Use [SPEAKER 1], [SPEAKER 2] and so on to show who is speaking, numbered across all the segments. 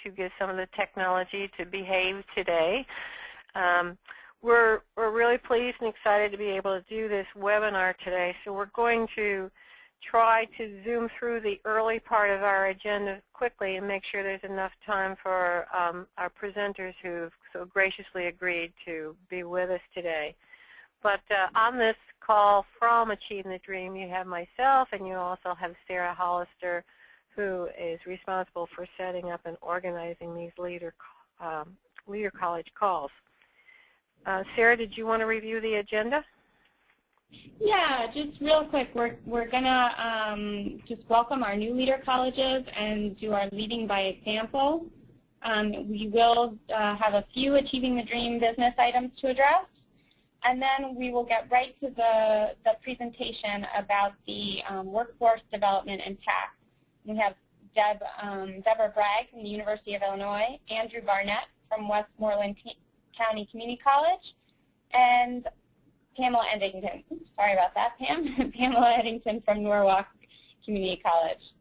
[SPEAKER 1] to get some of the technology to behave today. We're really pleased and excited to be able to do this webinar today. So we're going to try to zoom through the early part of our agenda quickly and make sure there's enough time for our presenters who've so graciously agreed to be with us today. But on this call from Achieving the Dream, you have myself, and you also have Sarah Hollister, who is responsible for setting up and organizing these Leader College calls. Sarah, did you want to review the agenda?
[SPEAKER 2] Yeah, just real quick, we're going to just welcome our new Leader Colleges and do our leading by example. We will have a few Achieving the Dream business items to address, and then we will get right to the presentation about the workforce development and tax. We have Deborah Bragg from the University of Illinois, Andrew Barnett from Westmoreland County Community College, and Pamela Eddington. Sorry about that, Pam. Pamela Eddington from Norwalk Community College.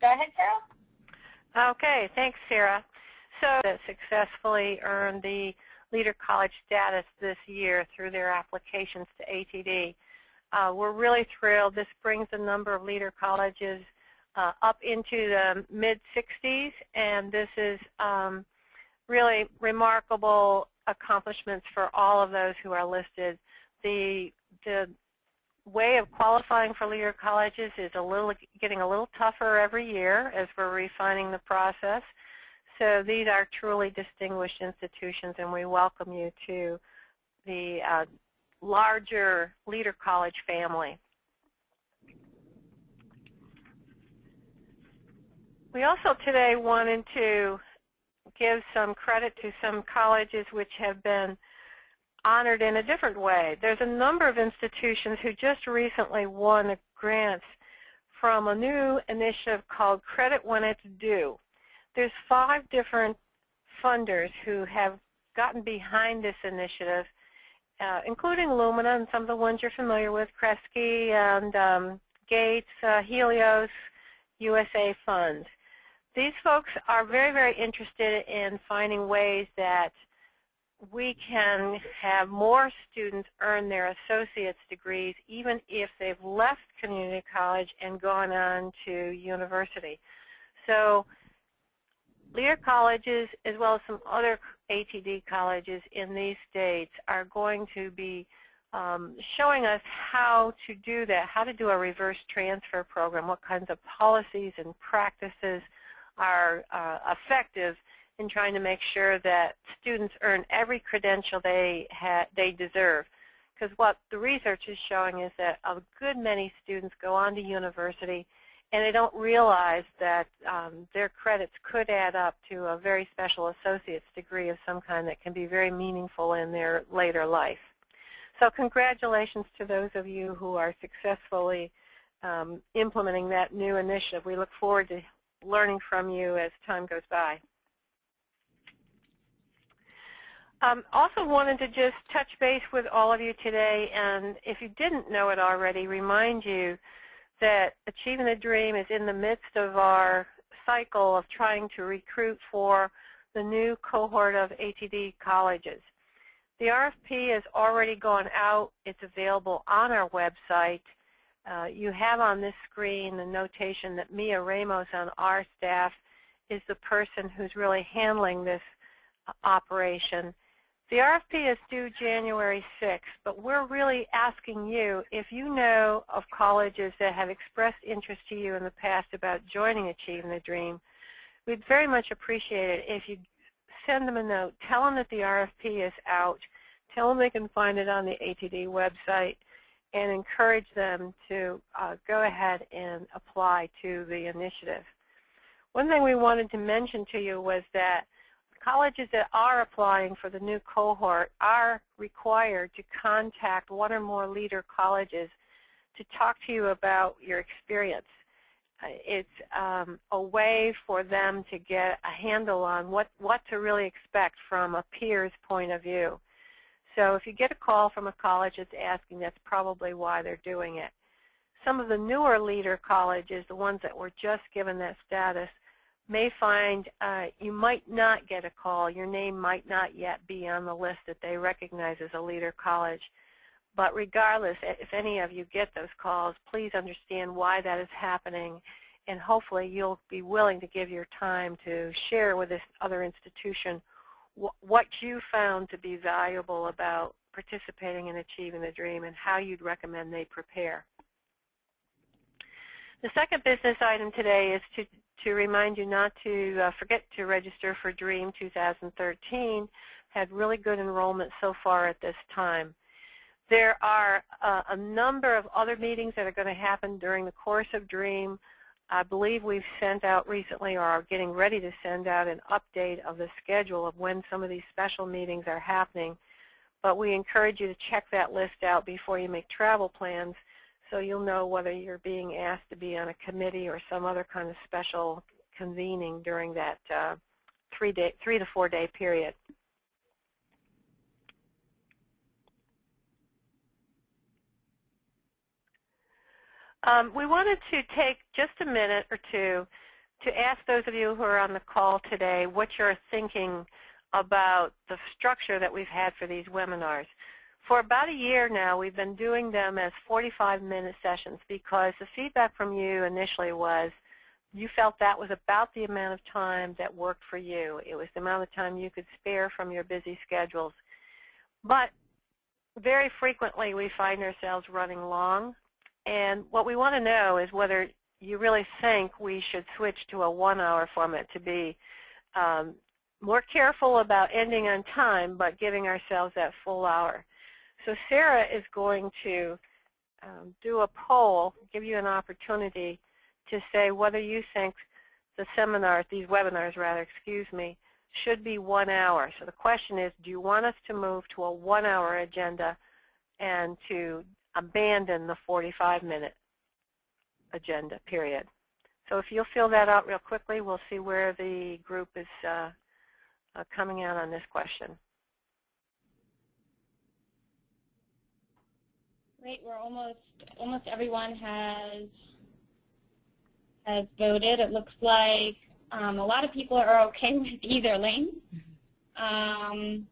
[SPEAKER 2] Go ahead, Carol.
[SPEAKER 1] Okay, thanks, Sarah. So that successfully earned the Leader College status this year through their applications to ATD. We're really thrilled. This brings the number of Leader Colleges up into the mid-60s, and this is really remarkable accomplishments for all of those who are listed. The way of qualifying for Leader Colleges is getting a little tougher every year as we're refining the process. So these are truly distinguished institutions, and we welcome you to the larger Leader College family. We also today wanted to give some credit to some colleges which have been honored in a different way. There's a number of institutions who just recently won grants from a new initiative called Credit When It's Due. There's 5 different funders who have gotten behind this initiative, including Lumina and some of the ones you're familiar with, Kresge and Gates, Helios, USA Funds. These folks are very, very interested in finding ways that we can have more students earn their associate's degrees even if they've left community college and gone on to university. So Leader Colleges, as well as some other ATD colleges in these states, are going to be showing us how to do that, how to do a reverse transfer program, what kinds of policies and practices are effective in trying to make sure that students earn every credential they deserve. Because what the research is showing is that a good many students go on to university and they don't realize that their credits could add up to a very special associate's degree of some kind that can be very meaningful in their later life. So congratulations to those of you who are successfully implementing that new initiative. We look forward to learning from you as time goes by. Also wanted to just touch base with all of you today, and if you didn't know it already, remind you that Achieving the Dream is in the midst of our cycle of trying to recruit for the new cohort of ATD colleges. The RFP has already gone out. It's available on our website. You have on this screen the notation that Mia Ramos on our staff is the person who's really handling this operation. The RFP is due January 6th, but we're really asking you, if you know of colleges that have expressed interest to you in the past about joining Achieving the Dream, we'd very much appreciate it if you send them a note, tell them that the RFP is out, tell them they can find it on the ATD website, and encourage them to go ahead and apply to the initiative. One thing we wanted to mention to you was that colleges that are applying for the new cohort are required to contact one or more Leader Colleges to talk to you about your experience. It's a way for them to get a handle on what to really expect from a peer's point of view. So if you get a call from a college that's asking, that's probably why they're doing it. Some of the newer Leader Colleges, the ones that were just given that status, may find you might not get a call. Your name might not yet be on the list that they recognize as a leader college. But regardless, if any of you get those calls, please understand why that is happening, and hopefully you'll be willing to give your time to share with this other institution what you found to be valuable about participating in Achieving the Dream and how you'd recommend they prepare. The second business item today is to remind you not to forget to register for DREAM 2013. Had really good enrollment so far at this time. There are a number of other meetings that are going to happen during the course of DREAM. I believe we've sent out recently, or are getting ready to send out, an update of the schedule of when some of these special meetings are happening. But we encourage you to check that list out before you make travel plans, so you'll know whether you're being asked to be on a committee or some other kind of special convening during that 3 to 4 day period. We wanted to take just a minute or two to ask those of you who are on the call today what you're thinking about the structure that we've had for these webinars. For about a year now, we've been doing them as 45-minute sessions because the feedback from you initially was you felt that was about the amount of time that worked for you. It was the amount of time you could spare from your busy schedules. But very frequently we find ourselves running long. And what we want to know is whether you really think we should switch to a 1-hour format to be more careful about ending on time, but giving ourselves that full hour. So Sarah is going to do a poll, give you an opportunity to say whether you think the seminars, these webinars rather, excuse me, should be 1 hour. So the question is, do you want us to move to a 1-hour agenda and to abandon the 45-minute agenda period? So if you'll fill that out real quickly, we'll see where the group is coming out on this question.
[SPEAKER 2] Great. We're almost everyone has voted. It looks like a lot of people are okay with either lane, and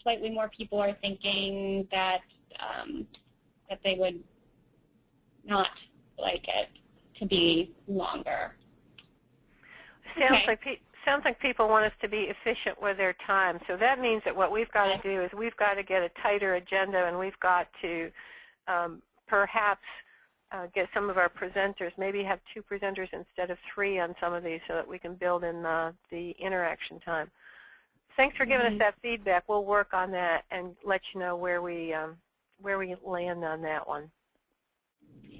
[SPEAKER 2] slightly more people are thinking that that they would not like it to be longer.
[SPEAKER 1] Sounds like people want us to be efficient with their time. So that means that what we've got to do is we've got to get a tighter agenda, and we've got to perhaps get some of our presenters, maybe have 2 presenters instead of 3 on some of these so that we can build in the interaction time. Thanks for giving us that feedback. We'll work on that and let you know where we land on that one.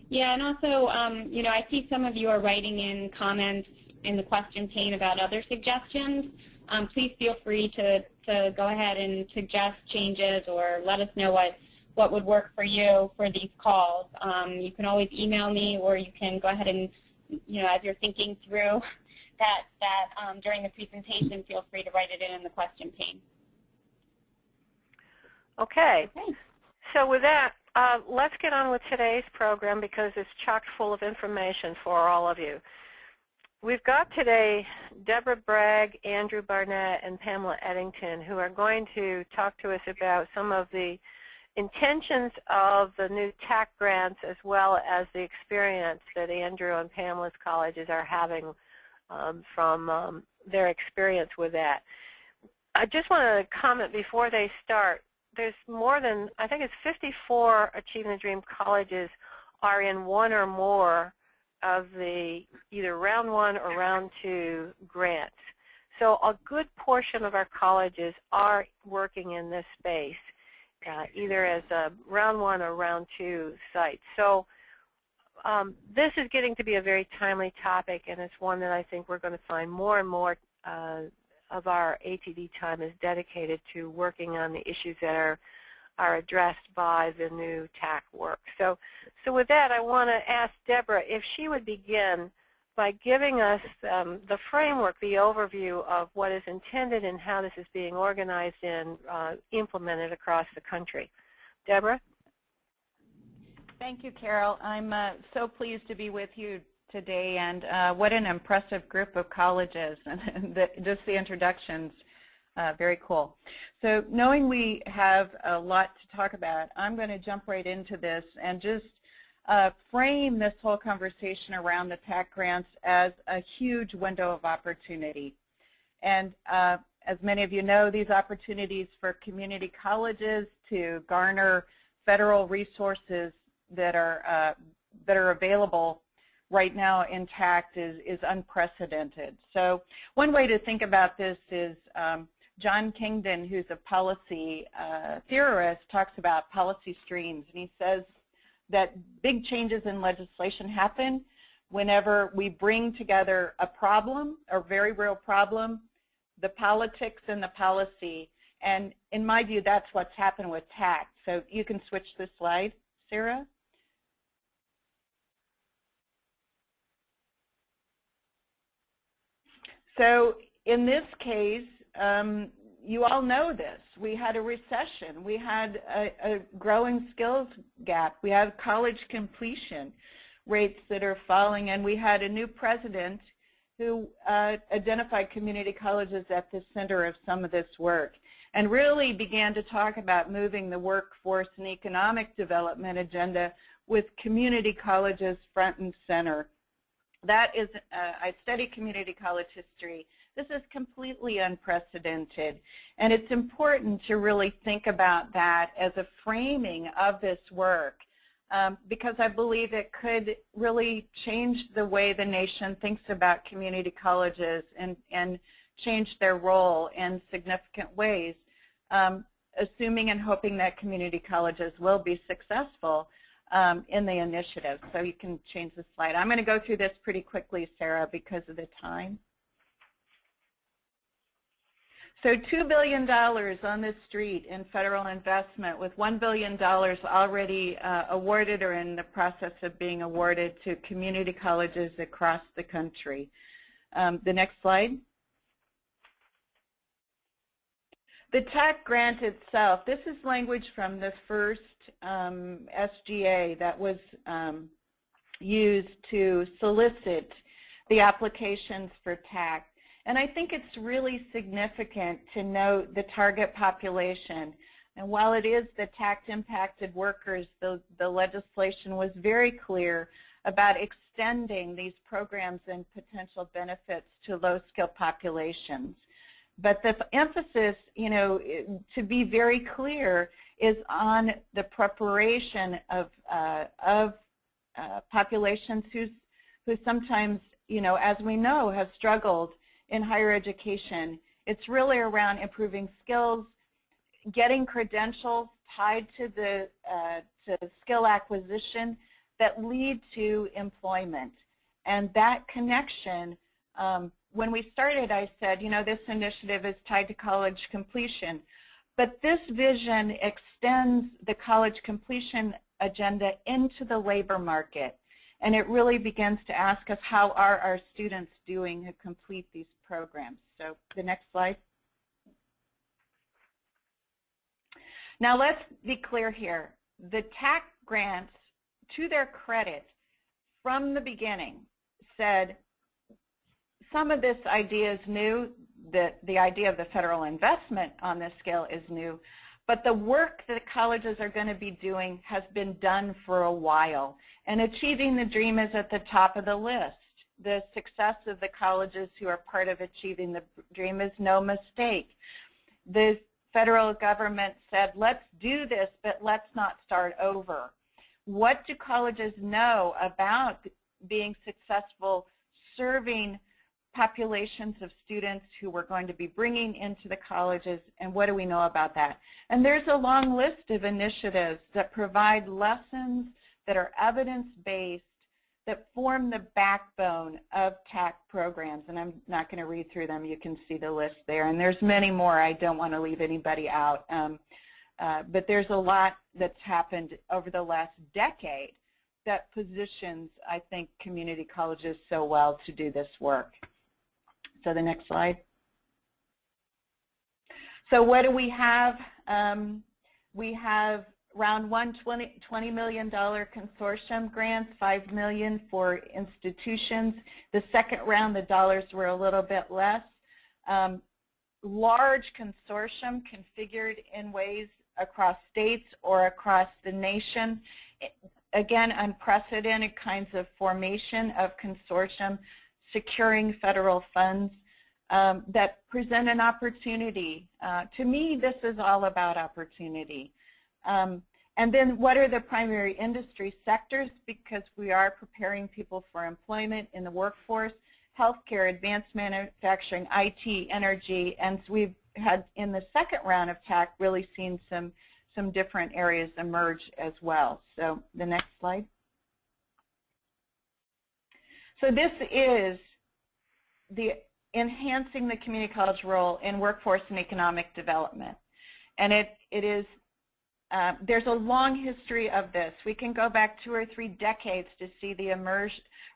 [SPEAKER 2] Yeah, and also, you know, I see some of you are writing in comments in the question pane about other suggestions. Please feel free to go ahead and suggest changes or let us know what would work for you for these calls. You can always email me, or you can go ahead and, you know, as you're thinking through that during the presentation, feel free to write it in the question pane.
[SPEAKER 1] Okay. So with that, let's get on with today's program because it's chock full of information for all of you. We've got today Deborah Bragg, Andrew Barnett, and Pamela Eddington, who are going to talk to us about some of the intentions of the new TAC grants as well as the experience that Andrew and Pamela's colleges are having from their experience with that. I just want to comment before they start. There's more than, I think it's 54 Achieving the Dream colleges are in one or more of the either round 1 or round 2 grants. So a good portion of our colleges are working in this space, either as a round 1 or round 2 site. So this is getting to be a very timely topic, and it's one that I think we're going to find more and more of our ATD time is dedicated to working on the issues that are addressed by the new TAC work. So with that, I want to ask Deborah if she would begin by giving us the framework, the overview of what is intended and how this is being organized and implemented across the country. Deborah?
[SPEAKER 3] Thank you, Carol. I'm so pleased to be with you today, and what an impressive group of colleges, and just the introductions, very cool. So knowing we have a lot to talk about, I'm going to jump right into this and just frame this whole conversation around the TAC grants as a huge window of opportunity. And as many of you know, these opportunities for community colleges to garner federal resources that are available right now in TAC is unprecedented. So one way to think about this is John Kingdon, who's a policy theorist, talks about policy streams, and he says that big changes in legislation happen whenever we bring together a problem, a very real problem, the politics and the policy, and in my view, that's what's happened with TAC. So you can switch the slide, Sarah. So in this case, you all know this. We had a recession. We had a growing skills gap. We have college completion rates that are falling, and we had a new president who identified community colleges at the center of some of this work and really began to talk about moving the workforce and economic development agenda with community colleges front and center. That is, I study community college history. This is completely unprecedented, and it's important to really think about that as a framing of this work because I believe it could really change the way the nation thinks about community colleges and change their role in significant ways, assuming and hoping that community colleges will be successful in the initiative. So you can change the slide. I'm going to go through this pretty quickly, Sarah, because of the time. So $2 billion on the street in federal investment, with $1 billion already awarded or in the process of being awarded to community colleges across the country. The next slide. The TAC grant itself, this is language from the first SGA that was used to solicit the applications for TAC. And I think it's really significant to note the target population. And while it is the TAC-impacted workers, the legislation was very clear about extending these programs and potential benefits to low-skilled populations. But the emphasis, you know, to be very clear, is on the preparation of populations who sometimes, you know, as we know, have struggled in higher education. It's really around improving skills, getting credentials tied to the skill acquisition that lead to employment. And that connection, when we started, I said, you know, this initiative is tied to college completion. But this vision extends the college completion agenda into the labor market. And it really begins to ask us, how are our students doing who complete these programs? So the next slide. Now let's be clear here. The TAC grants, to their credit, from the beginning said some of this idea is new, that the idea of the federal investment on this scale is new, but the work that colleges are going to be doing has been done for a while, and achieving the dream is at the top of the list. The success of the colleges who are part of achieving the dream is no mistake. The federal government said, let's do this, but let's not start over. What do colleges know about being successful serving populations of students who we're going to be bringing into the colleges, and what do we know about that? And there's a long list of initiatives that provide lessons that are evidence-based, that form the backbone of TAC programs. And I'm not going to read through them. You can see the list there. And there's many more. I don't want to leave anybody out. But there's a lot that's happened over the last decade that positions, I think, community colleges so well to do this work. So the next slide. So what do we have? We have round one, $20 million consortium grants, $5 million for institutions. The second round, the dollars were a little bit less. Large consortium configured in ways across states or across the nation. Again, unprecedented kinds of formation of consortium securing federal funds that present an opportunity. To me, this is all about opportunity. And then what are the primary industry sectors? Because we are preparing people for employment in the workforce: healthcare, advanced manufacturing, IT, energy, and we've had in the second round of TAC really seen some different areas emerge as well. So the next slide. So this is the enhancing the community college role in workforce and economic development. And it is, there's a long history of this. We can go back 2 or 3 decades to see the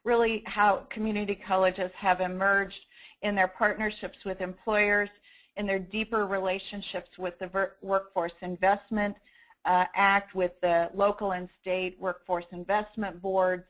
[SPEAKER 3] really how community colleges have emerged in their partnerships with employers, in their deeper relationships with the Workforce Investment Act, with the local and state workforce investment boards,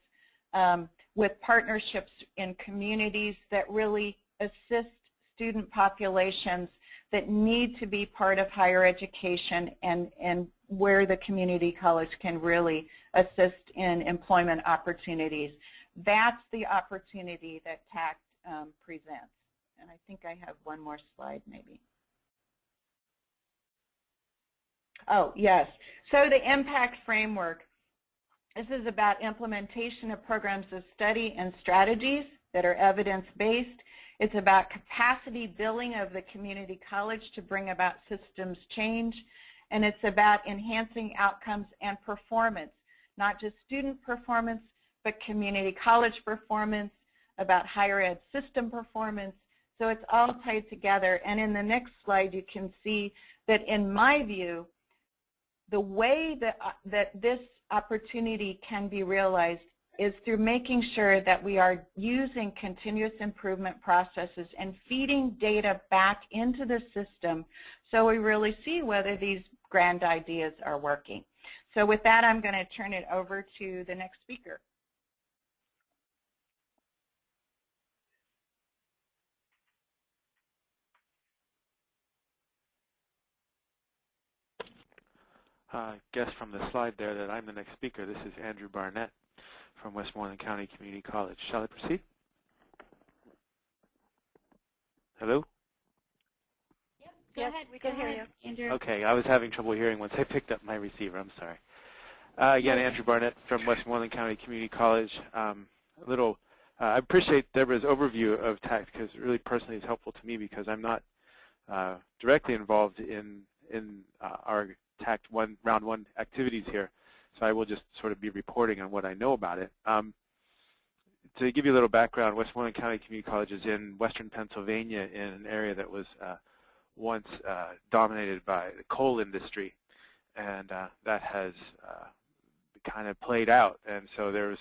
[SPEAKER 3] with partnerships in communities that really assist student populations that need to be part of higher education, and where the community college can really assist in employment opportunities. That's the opportunity that TAC presents. And I think I have one more slide maybe. Oh, yes. So the impact framework. This is about implementation of programs of study and strategies that are evidence-based. It's about capacity building of the community college to bring about systems change. And it's about enhancing outcomes and performance, not just student performance, but community college performance, about higher ed system performance. So it's all tied together. And in the next slide, you can see that, in my view, the way that this opportunity can be realized is through making sure that we are using continuous improvement processes and feeding data back into the system so we really see whether these grand ideas are working. So with that, I'm going to turn it over to the next speaker.
[SPEAKER 4] Guess from the slide there that I'm the next speaker. This is Andrew Barnett from Westmoreland County Community College. Shall I proceed? Hello?
[SPEAKER 2] Yep, go ahead. We can hear you, Andrew.
[SPEAKER 4] Okay, I was having trouble hearing once I picked up my receiver. I'm sorry. Again, Andrew Barnett from Westmoreland County Community College. I appreciate Deborah's overview of TAC because it really personally is helpful to me because I'm not directly involved in our TAC round one activities here. So I will just sort of be reporting on what I know about it. To give you a little background, Westmoreland County Community College is in western Pennsylvania in an area that was once dominated by the coal industry, and that has kind of played out. And so there was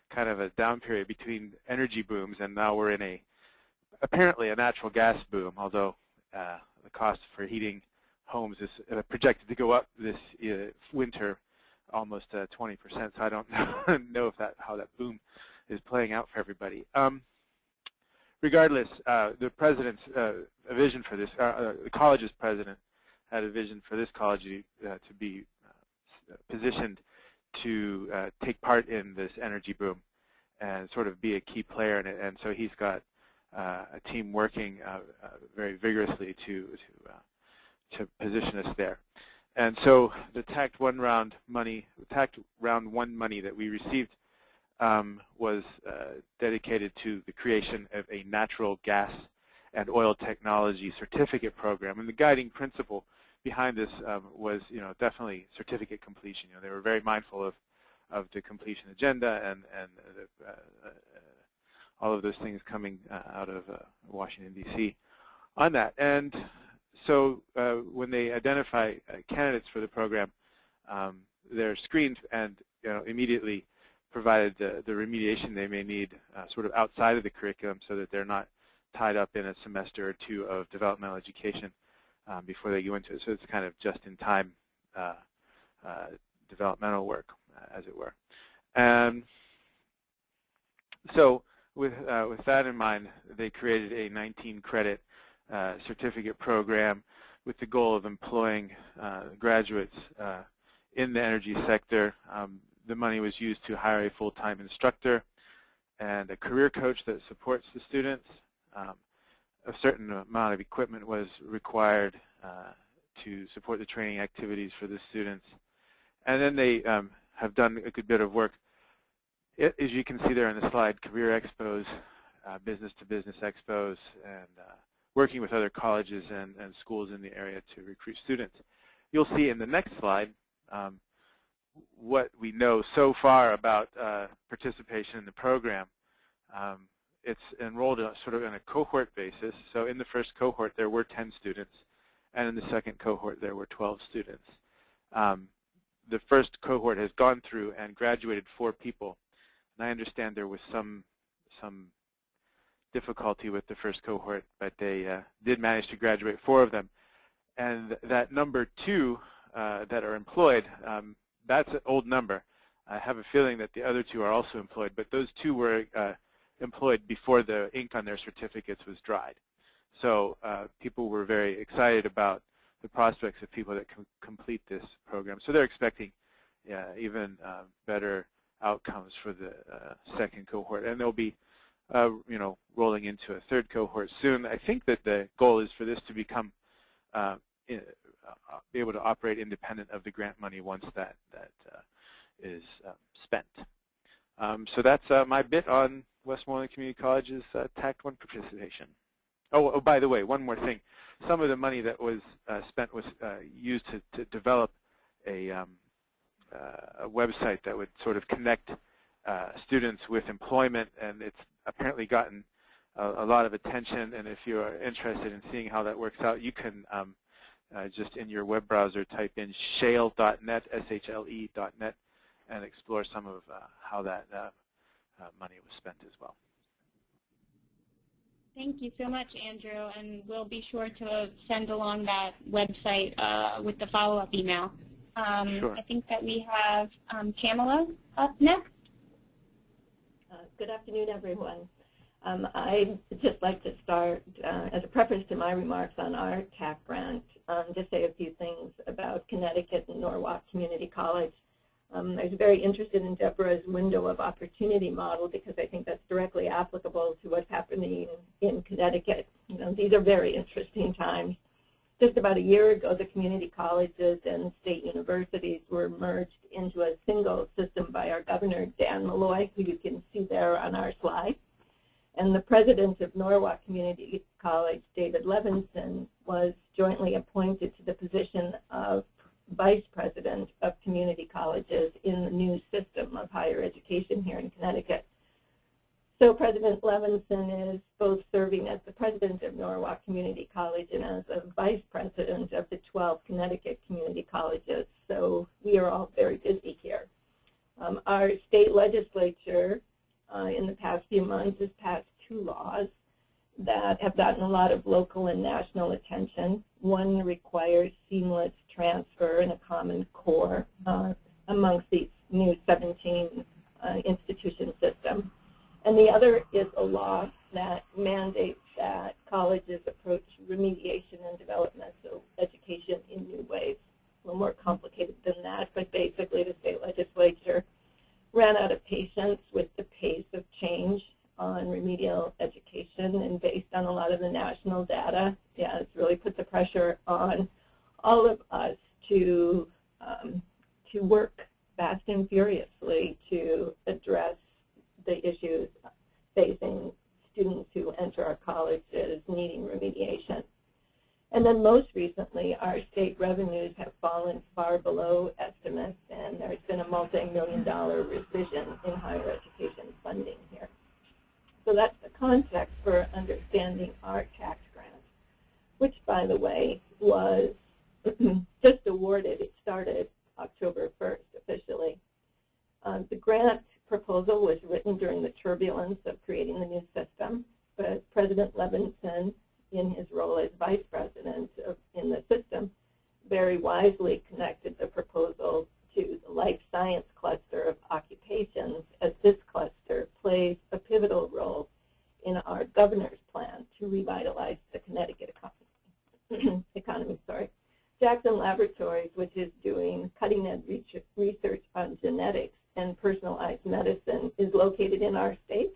[SPEAKER 4] kind of a down period between energy booms, and now we're in apparently a natural gas boom, although the cost for heating homes is projected to go up this winter almost 20%. So I don't know how that boom is playing out for everybody. Regardless, the president's vision for this, the college's president had a vision for this college to be positioned to take part in this energy boom and sort of be a key player in it. And so he's got a team working very vigorously to position us there. And so the TAC round one money that we received was dedicated to the creation of a natural gas and oil technology certificate program. And the guiding principle behind this was, definitely certificate completion. They were very mindful of the completion agenda and all of those things coming out of Washington, D.C. on that. And so when they identify candidates for the program, they're screened and immediately provided the remediation they may need sort of outside of the curriculum so that they're not tied up in a semester or two of developmental education before they go into it. So it's kind of just-in-time developmental work, as it were. And so with that in mind, they created a 19-credit certificate program with the goal of employing graduates in the energy sector. The money was used to hire a full-time instructor and a career coach that supports the students. A certain amount of equipment was required to support the training activities for the students. And then they have done a good bit of work. As you can see there on the slide, career expos, business-to-business expos, and working with other colleges and schools in the area to recruit students. You'll see in the next slide what we know so far about participation in the program. It's enrolled sort of on a cohort basis. So in the first cohort, there were 10 students, and in the second cohort, there were 12 students. The first cohort has gone through and graduated 4 people. And I understand there was some difficulty with the first cohort, but they did manage to graduate 4 of them. And that number 2 that are employed, that's an old number. I have a feeling that the other 2 are also employed, but those 2 were employed before the ink on their certificates was dried. So people were very excited about the prospects of people that can complete this program. So they're expecting even better outcomes for the second cohort, and they'll be rolling into a third cohort soon. I think that the goal is for this to become be able to operate independent of the grant money once that is spent. So that's my bit on Westmoreland Community College's TACT 1 participation. Oh, by the way, one more thing. Some of the money that was spent was used to develop a website that would sort of connect students with employment, and it's apparently gotten a lot of attention. And if you are interested in seeing how that works out, you can just in your web browser type in shle.net, S-H-L-E.net, and explore some of how that money was spent as well.
[SPEAKER 2] Thank you so much, Andrew, and we'll be sure to send along that website with the follow-up email.
[SPEAKER 4] Sure.
[SPEAKER 2] I think that we have Pamela up next.
[SPEAKER 5] Good afternoon, everyone. I'd just like to start, as a preface to my remarks on our TAC grant, just say a few things about Connecticut and Norwalk Community College. I was very interested in Deborah's window of opportunity model because I think that's directly applicable to what's happening in Connecticut. These are very interesting times. Just about a year ago, the community colleges and state universities were merged into a single system by our governor, Dan Malloy, who you can see there on our slide. And the president of Norwalk Community College, David Levinson, was jointly appointed to the position of Vice President of Community Colleges in the new system of higher education here in Connecticut. So President Levinson is both serving as the President of Norwalk Community College and as a Vice President of the 12 Connecticut Community Colleges. So we are all very busy here. Our state legislature in the past few months has passed 2 laws that have gotten a lot of local and national attention. One requires seamless transfer in a common core amongst these new 17 institution system. And the other is a law that mandates that colleges approach remediation and developmental education in new ways. A little more complicated than that, but basically the state legislature ran out of patience with the pace of change on remedial education, and based on a lot of the national data, it's really put the pressure on all of us to work fast and furiously to address the issues facing students who enter our colleges needing remediation. And then most recently, our state revenues have fallen far below estimates, and there's been a multi-million-dollar revision in higher education funding here. So that's the context for understanding our tax grant, which, by the way, was just awarded. It started October 1st officially. The grant proposal was written during the turbulence of creating the new system, but President Levinson, in his role as vice president in the system, very wisely connected the proposal revitalize the Connecticut economy. Jackson Laboratories, which is doing cutting-edge research on genetics and personalized medicine, is located in our state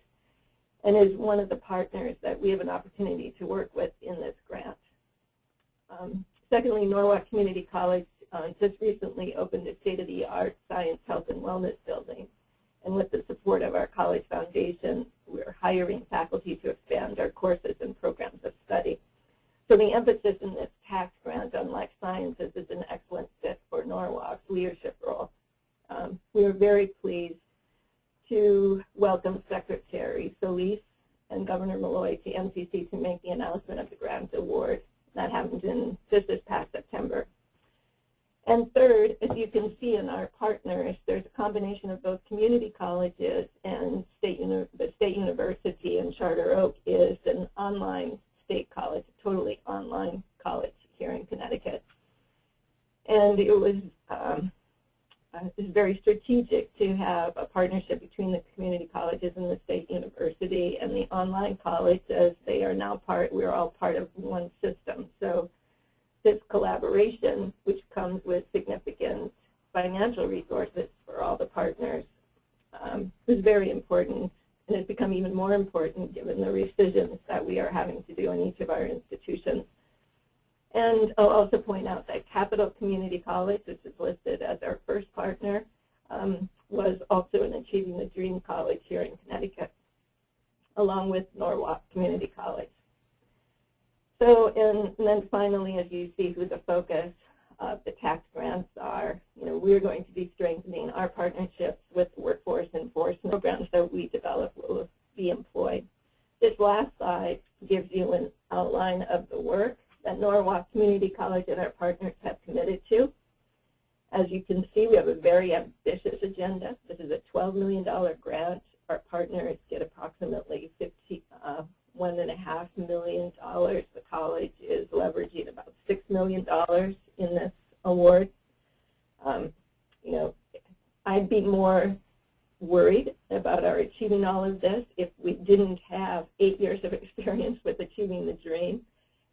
[SPEAKER 5] and is one of the partners that we have an opportunity to work with in this grant. Secondly, Norwalk Community College just recently opened a state-of-the-art science, health, and wellness building. And with the support of our college foundation, we're hiring faculty to expand our courses and programs of study. So the emphasis in this tax grant on life sciences is an excellent fit for Norwalk's leadership role. We are very pleased to welcome Secretary Solis and Governor Malloy to MCC to make the announcement of the grant award. That happened in just this past September. And third, as you can see in our partners, there's a combination of both community colleges and the State University, and Charter Oak is an online state college, a totally online college here in Connecticut. And it was very strategic to have a partnership between the community colleges and the State University and the online college, as they are now we're all part of one system. So this collaboration, which comes with significant financial resources for all the partners, is very important, and has become even more important given the revisions that we are having to do in each of our institutions. And I'll also point out that Capital Community College, which is listed as our first partner, was also an Achieving the Dream college here in Connecticut, along with Norwalk Community College. So, and then finally, as you see who the focus of the tax grants are, we're going to be strengthening our partnerships with workforce enforcement programs that we develop will be employed. This last slide gives you an outline of the work that Norwalk Community College and our partners have committed to. As you can see, we have a very ambitious agenda. This is a $12 million grant. Our partners get approximately $1.5 million. The college is leveraging about $6 million in this award. I'd be more worried about our achieving all of this if we didn't have 8 years of experience with Achieving the Dream.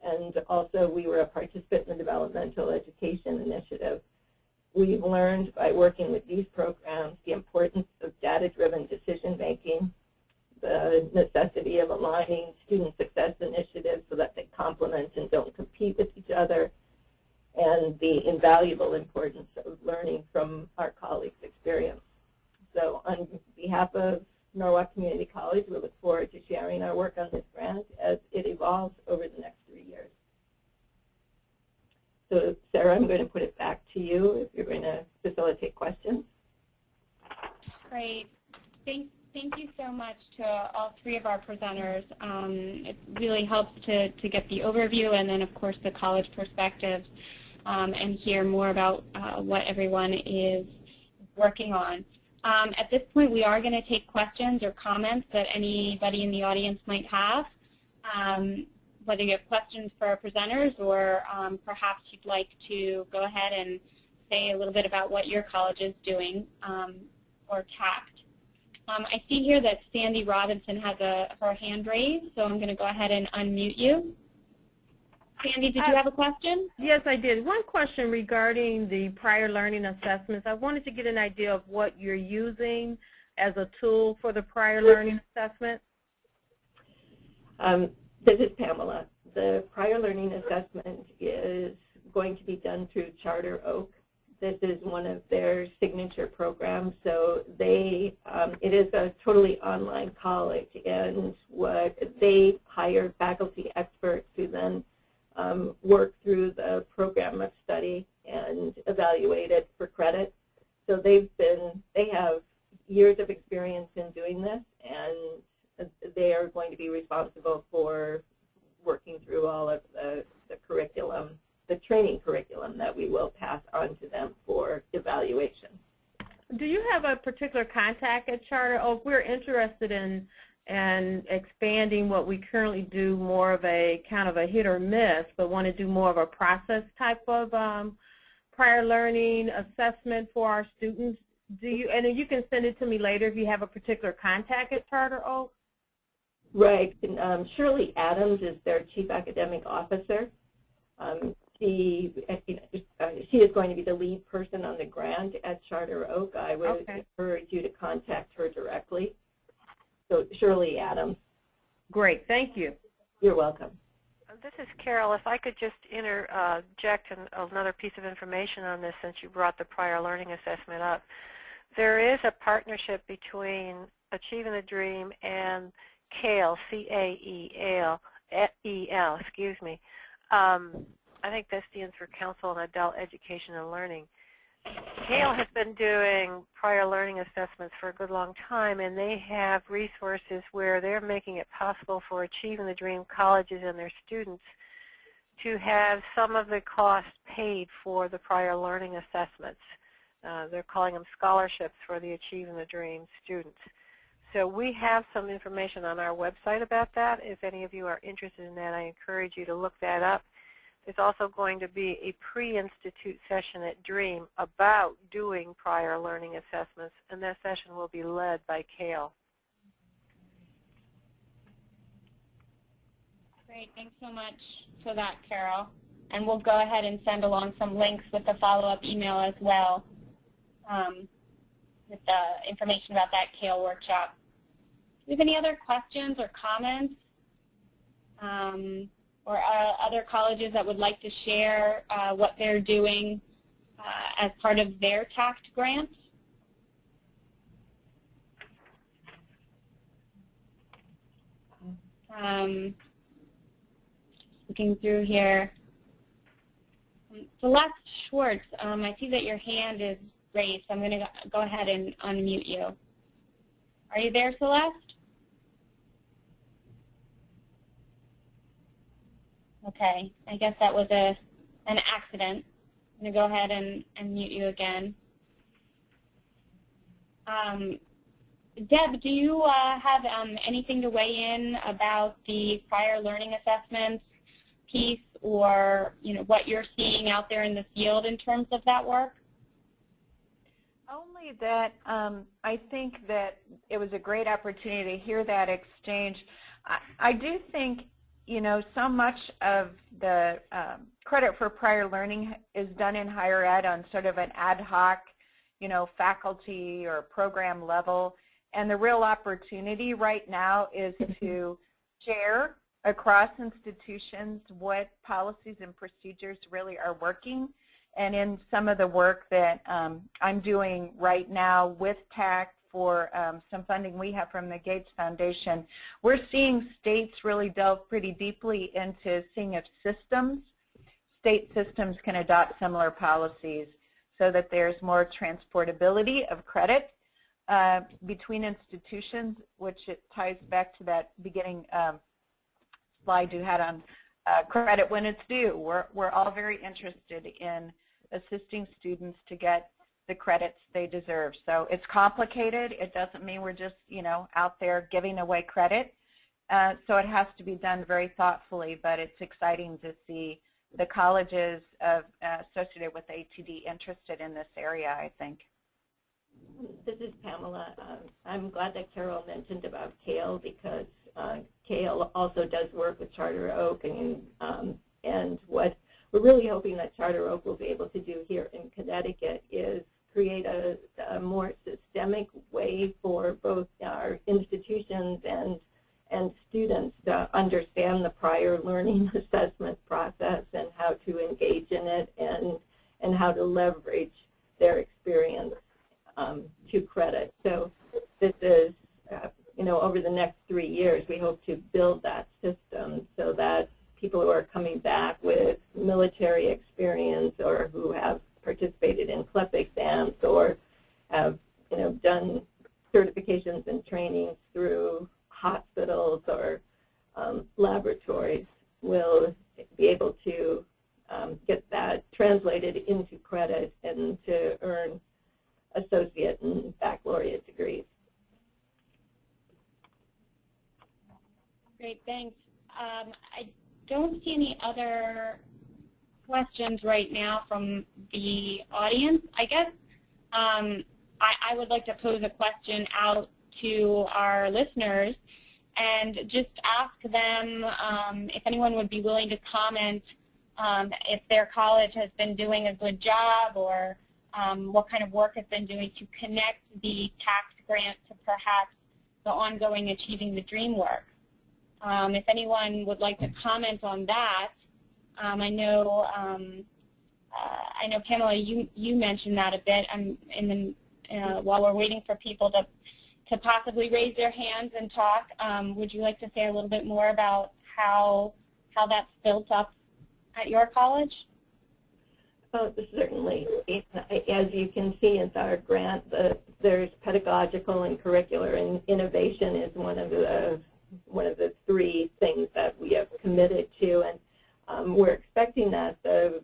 [SPEAKER 5] And also, we were a participant in the Developmental Education Initiative. We've learned by working with these programs the importance of data-driven decision-making, the necessity of aligning student success initiatives so that they complement and don't compete with each other, and the invaluable importance of learning from our colleagues' experience. So on behalf of Norwalk Community College, we look forward to sharing our work on this grant as it evolves over the next 3 years. So Sarah, I'm going to put it back to you if you're going to facilitate questions.
[SPEAKER 2] Great. Thank you so much to all three of our presenters. It really helps to get the overview and then, of course, the college perspectives and hear more about what everyone is working on. At this point, we are going to take questions or comments that anybody in the audience might have, whether you have questions for our presenters or perhaps you'd like to go ahead and say a little bit about what your college is doing or TACT. I see here that Sandy Robinson has her hand raised, so I'm going to go ahead and unmute you. Sandy, did you have a question?
[SPEAKER 1] Yes, I did. One question regarding the prior learning assessments. I wanted to get an idea of what you're using as a tool for the prior learning assessment.
[SPEAKER 5] This is Pamela. The prior learning assessment is going to be done through Charter Oak. This is one of their signature programs. So it is a totally online college, and what they hire faculty experts who then work through the program of study and evaluate it for credit. So they have years of experience in doing this, and they are going to be responsible for working through all of the curriculum, the training curriculum that we will pass on to them for evaluation.
[SPEAKER 1] Do you have a particular contact at Charter Oak? We're interested in expanding what we currently do, more of a kind of a hit or miss, but want to do more of a process type of prior learning assessment for our students. And you can send it to me later if you have a particular contact at Charter Oak?
[SPEAKER 5] Right. And, Shirley Adams is their Chief Academic Officer. She is going to be the lead person on the grant at Charter Oak. I would encourage you to contact her directly. So Shirley Adams.
[SPEAKER 3] Great. Thank you.
[SPEAKER 5] You're welcome.
[SPEAKER 1] This is Carol. If I could just interject another piece of information on this, since you brought the prior learning assessment up. There is a partnership between Achieving the Dream and CAEL, C-A-E-L, excuse me. I think that stands for Council on Adult Education and Learning. CAEL has been doing prior learning assessments for a good long time, and they have resources where they're making it possible for Achieving the Dream colleges and their students to have some of the costs paid for the prior learning assessments. They're calling them scholarships for the Achieving the Dream students. So we have some information on our website about that. If any of you are interested in that, I encourage you to look that up. There's also going to be a pre-institute session at DREAM about doing prior learning assessments, and that session will be led by CAEL.
[SPEAKER 2] Great. Thanks so much for that, Carol. And we'll go ahead and send along some links with the follow-up email as well with the information about that CAEL workshop. Do you have any other questions or comments? Or other colleges that would like to share what they're doing as part of their TACT grants? Looking through here. Celeste Schwartz, I see that your hand is raised. I'm going to go ahead and unmute you. Are you there, Celeste? Okay, I guess that was an accident. I'm going to go ahead and mute you again. Deb, do you have anything to weigh in about the prior learning assessments piece, or what you're seeing out there in the field in terms of that work?
[SPEAKER 3] Only that I think that it was a great opportunity to hear that exchange. I do think so much of the credit for prior learning is done in higher ed on sort of an ad hoc, faculty or program level. And the real opportunity right now is to share across institutions what policies and procedures really are working. And in some of the work that I'm doing right now with TACT for some funding we have from the Gates Foundation, we're seeing states really delve pretty deeply into seeing if state systems can adopt similar policies so that there's more transportability of credit between institutions, which it ties back to that beginning slide you had on credit when it's due. We're all very interested in assisting students to get the credits they deserve. So it's complicated. It doesn't mean we're just, out there giving away credit. So it has to be done very thoughtfully, but it's exciting to see the colleges associated with ATD interested in this area, I think.
[SPEAKER 5] This is Pamela. I'm glad that Carol mentioned about CAEL, because CAEL also does work with Charter Oak, and what we're really hoping that Charter Oak will be able to do here in Connecticut is create a more systemic way for both our institutions and students to understand the prior learning assessment process and how to engage in it and how to leverage their experience to credit. So this is, over the next 3 years, we hope to build that system so that people who are coming back with military experience or who have participated in CLEP exams or have, done certifications and trainings through hospitals or laboratories will be able to get that translated into credit and to earn associate and baccalaureate degrees.
[SPEAKER 2] Great, thanks. I don't see any other questions right now from the audience. I guess I would like to pose a question out to our listeners. and just ask them if anyone would be willing to comment if their college has been doing a good job, or what kind of work has been doing to connect the tax grant to perhaps the ongoing Achieving the Dream work. If anyone would like to comment on that, I know Pamela, you mentioned that a bit. While we're waiting for people to possibly raise their hands and talk, would you like to say a little bit more about how that's built up at your college?
[SPEAKER 5] Oh, certainly. As you can see in our grant, there's pedagogical and curricular, and innovation is one of the three things that we have committed to, and we're expecting that the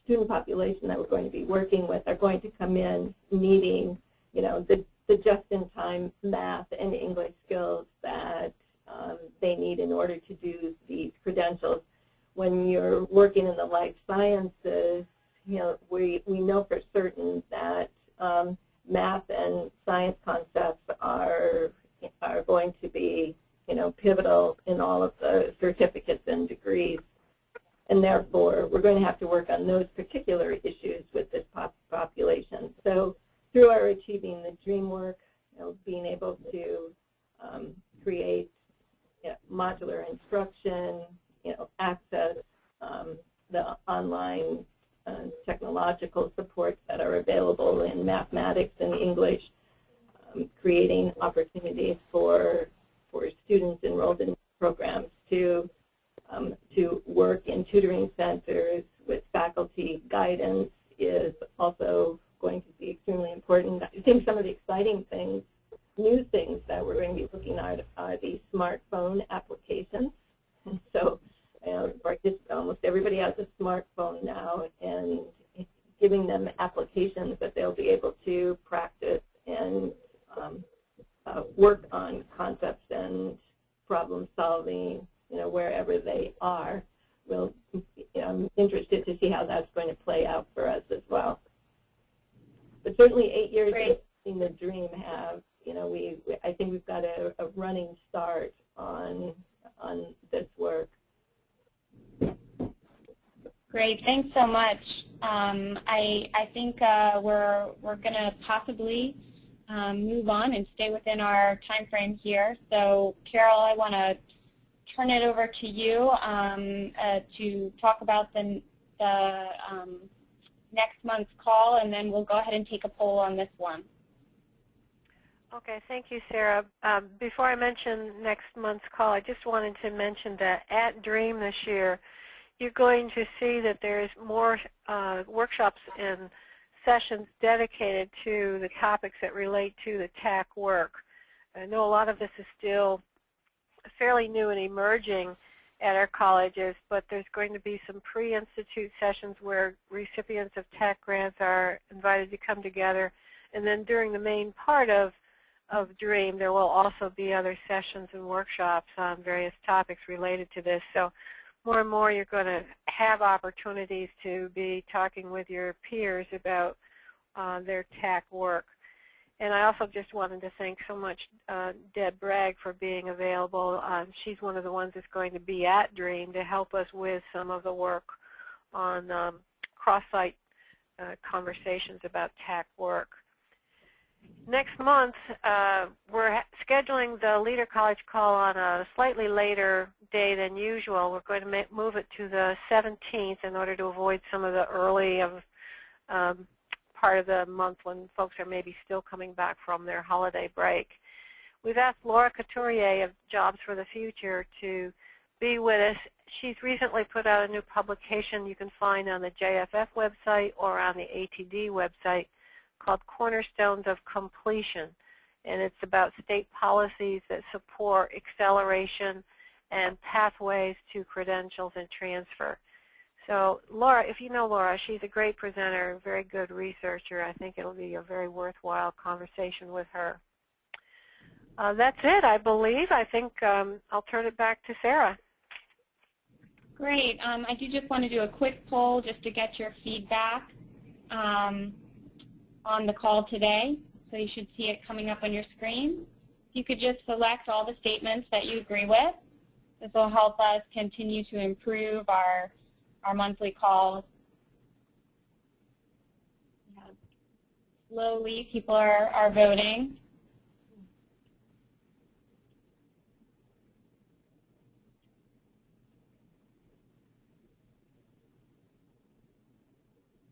[SPEAKER 5] student population that we're going to be working with are going to come in needing, the just-in-time math and English skills that they need in order to do these credentials. When you're working in the life sciences, we know for certain that math and science concepts are going to be, pivotal in all of the certificates and degrees. And therefore, we're going to have to work on those particular issues with this population. So through our Achieving the Dream work, being able to create modular instruction, access the online technological supports that are available in mathematics and English, creating opportunities for students enrolled in programs to work in tutoring centers with faculty guidance is also going to be extremely important. I think some of the exciting things, new things that we're going to be looking at are the smartphone applications. And so, almost everybody has a smartphone now, and giving them applications that they'll be able to practice and work on concepts and problem solving, wherever they are. I'm interested to see how that's going to play out for us as well. But certainly 8 years of Achieving the Dream have, I think we've got a running start on this work.
[SPEAKER 2] Great, thanks so much. I think we're going to possibly move on and stay within our time frame here. So, Carol, I want to turn it over to you to talk about the next month's call, and then we'll go ahead and take a poll on this one.
[SPEAKER 1] Okay, thank you, Sarah. Before I mention next month's call, I just wanted to mention that at DREAM this year, you're going to see that there's more workshops and sessions dedicated to the topics that relate to the TAC work. I know a lot of this is still fairly new and emerging at our colleges, but there's going to be some pre-institute sessions where recipients of TAC grants are invited to come together, and then during the main part of DREAM, there will also be other sessions and workshops on various topics related to this. So more and more you're going to have opportunities to be talking with your peers about their TAC work. And I also just wanted to thank so much Deb Bragg for being available. She's one of the ones that's going to be at DREAM to help us with some of the work on cross-site conversations about TAC work. Next month, we're scheduling the Leader College call on a slightly later day than usual. We're going to move it to the 17th in order to avoid some of the early part of the month when folks are maybe still coming back from their holiday break. We've asked Laura Couturier of Jobs for the Future to be with us. She's recently put out a new publication you can find on the JFF website or on the ATD website called Cornerstones of Completion, and it's about state policies that support acceleration and pathways to credentials and transfer. So Laura, if you know Laura, she's a great presenter, very good researcher. I think it'll be a very worthwhile conversation with her. That's it, I believe. I think I'll turn it back to Sarah.
[SPEAKER 2] Great. I do just want to do a quick poll just to get your feedback on the call today. So you should see it coming up on your screen. you could just select all the statements that you agree with. This will help us continue to improve our monthly calls. Slowly, people are voting.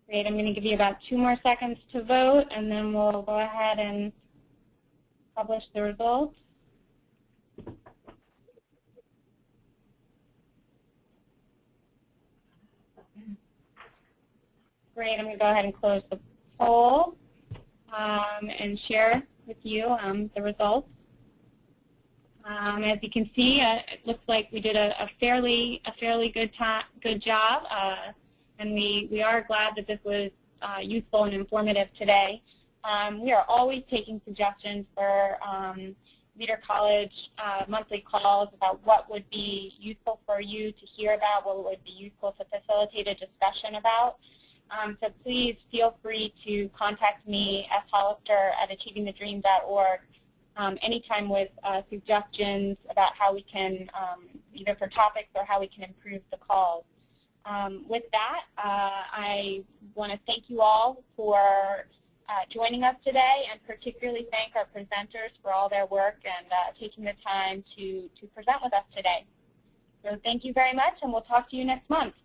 [SPEAKER 2] Great. I'm going to give you about 2 more seconds to vote, and then we'll go ahead and publish the results. Great. I'm going to go ahead and close the poll and share with you the results. As you can see, it looks like we did a fairly good job, and we are glad that this was useful and informative today. We are always taking suggestions for Leader College monthly calls about what would be useful for you to hear about, what would be useful to facilitate a discussion about. So please feel free to contact me, shollister@achievingthedream.org, anytime with suggestions about how we can, either for topics or how we can improve the calls. With that, I want to thank you all for joining us today, and particularly thank our presenters for all their work and taking the time to present with us today. So thank you very much, and we'll talk to you next month.